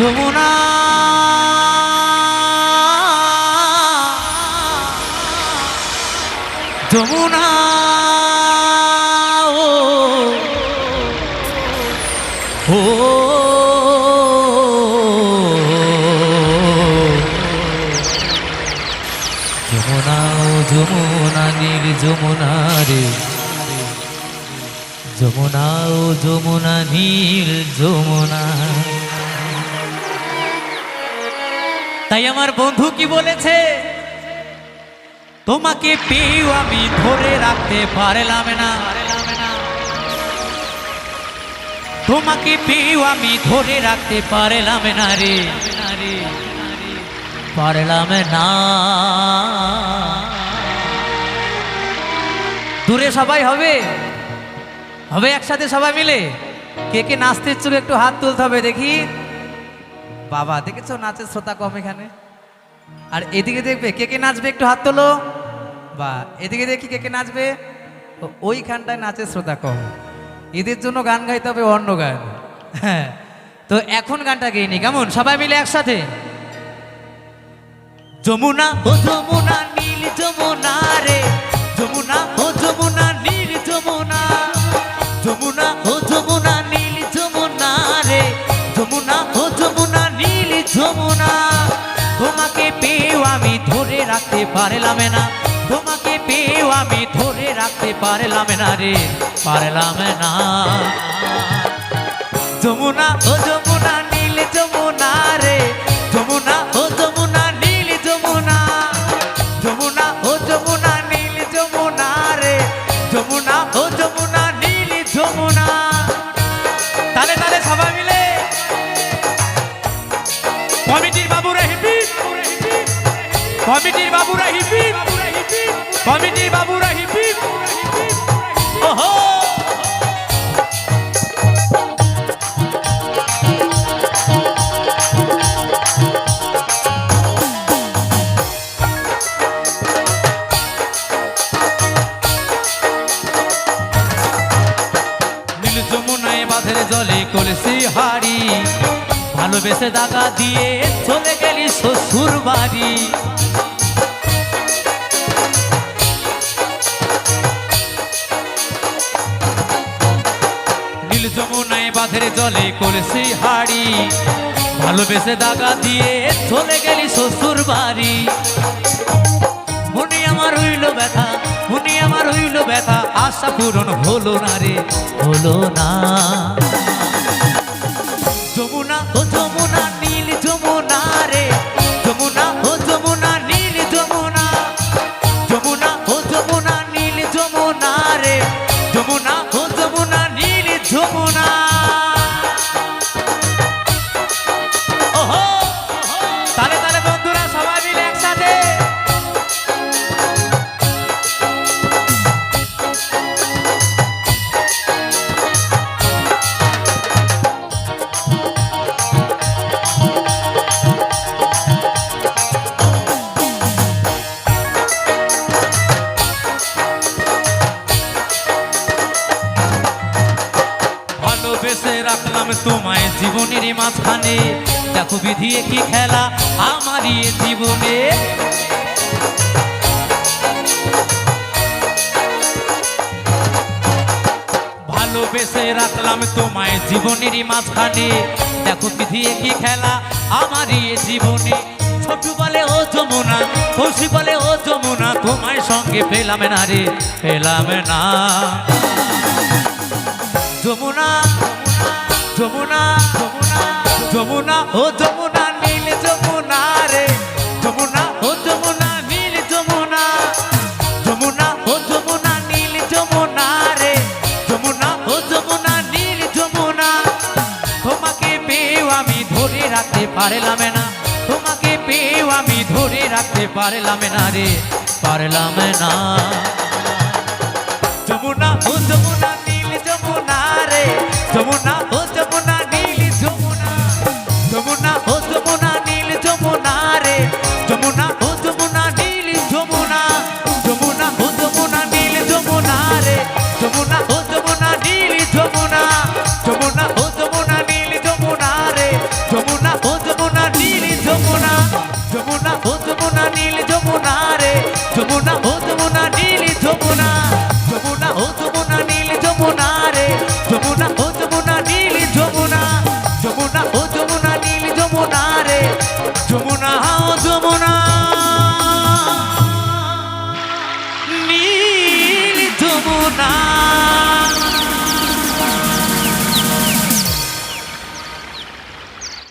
যমুনা যমুনা ও ও যমুনা ও যমুনা নীল যমুনা রে যমুনা ও যমুনা নীল যমুনা। তাই আমার বন্ধু কি বলেছে, তোমাকে পেয়েও আমি ধরে রাখতে পারলাম না, তোমাকে পেয়েও আমি ধরে রাখতে পারলাম না রে, পারলাম না। দূরে সবাই হবে হবে একসাথে সবাই মিলে কে কে নাচতে ইচ্ছুক একটু হাত তুলতে হবে দেখি। বাবা দেখেছো নাচের শ্রোতা কম এখানে। আর এদিকে দেখবে কে কে নাচবে একটু হাত তোলো। বা এদিকে দেখি কে কে নাচবে, ওইখানটায় নাচের শ্রোতা কম। এদের জন্য গান গাইতে হবে অন্য গান। হ্যাঁ তো এখন গানটা গেয়ে নি কেমন সবাই মিলে একসাথে। যমুনা ও যমুনা নীল যমুনা রে যমুনা ও যমুনা নীল যমুনা যমুনা ও যমুনা নীল যমুনা রে যমুনা ও যমুনা নীল যমুনা। তোমাকে পেয়েও আমি ধরে রাখতে পারলাম না, তোমাকে পেয়েও আমি ধরে রাখতে পারলাম না রে, পারলাম না। যমুনা ও যমুনা নীল যমুনা রে যমুনা ও যমুনা নীল যমুনা যমুনা ও যমুনা নীল যমুনা রে যমুনা ও যমুনা নীল যমুনা। তালে তালে সবাই মিলে কমিটির বাবুরা হিপি, কমিটির বাবুরা হিপি, কমিটির বাবুরা হিপি। ওহো নীল যমুনায় বাঁধের জলে কলসি হাড়ি, ভালোবেসে দাগা দিয়ে চলে গেলি শ্বশুর বাড়ি। নীল যমুনায় বাঁধের জলে কলসি হাড়ি, ভালোবেসে দাগা দিয়ে চলে গেলি শ্বশুর বাড়ি। মনে আমার হইল ব্যথা, মনে আমার হইল ব্যথা, আশা পূরণ হলো না রে, হলো না। যমুনা ও যমুনা নীল যমুনা রে যমুনা ও যমুনা নীল যমুনা যমুনা ও যমুনা নীল যমুনা রে যমুনা ও যমুনা নীল যমুনা। ওহো তালে তালে বন্ধুরা সবাই মিলে একসাথে। ভালোবেসে রাখলাম তোমায় জীবনের মাঝখানে, দেখো বিধিয়ে কি খেলা আমারই জীবনে। ভালোবেসে রাখলাম তোমায় জীবনের মাঝখানে, দেখো বিধিয়ে কি খেলা আমারই জীবনে। ছোট বলে ও যমুনা, খুশি বলে ও যমুনা, তোমায় সঙ্গে পেলাম না রে, পেলাম না। যমুনা যমুনা যমুনা যমুনা ও যমুনা নীল যমুনা রে যমুনা ও যমুনা নীল যমুনা যমুনা ও যমুনা নীল যমুনা রে যমুনা ও যমুনা নীল যমুনা। তোমাকে পেয়েও আমি ধরে রাখতে পারলাম না, তোমাকে পেয়েও আমি ধরে রাখতে পারলাম না রে, পারলাম না। যমুনা ও যমুনা নীল যমুনা রে যমুনা ও যমুনা নীল যমুনা যমুনা ও যমুনা নীল যমুনা রে যমুনা ও যমুনা নীল যমুনা যমুনা ও যমুনা নীল যমুনা রে যমুনা ও যমুনা নীল যমুনা যমুনা ও যমুনা নীল যমুনা রে যমুনা ও যমুনা ও যমুনা নীল যমুনা রে যমুনা ও যমুনা নীল যমুনা যমুনা ও যমুনা নীল যমুনা রে যমুনা ও যমুনা নীল যমুনা যমুনা ও যমুনা নীল যমুনা রে যমুনা ও যমুনা নীল যমুনা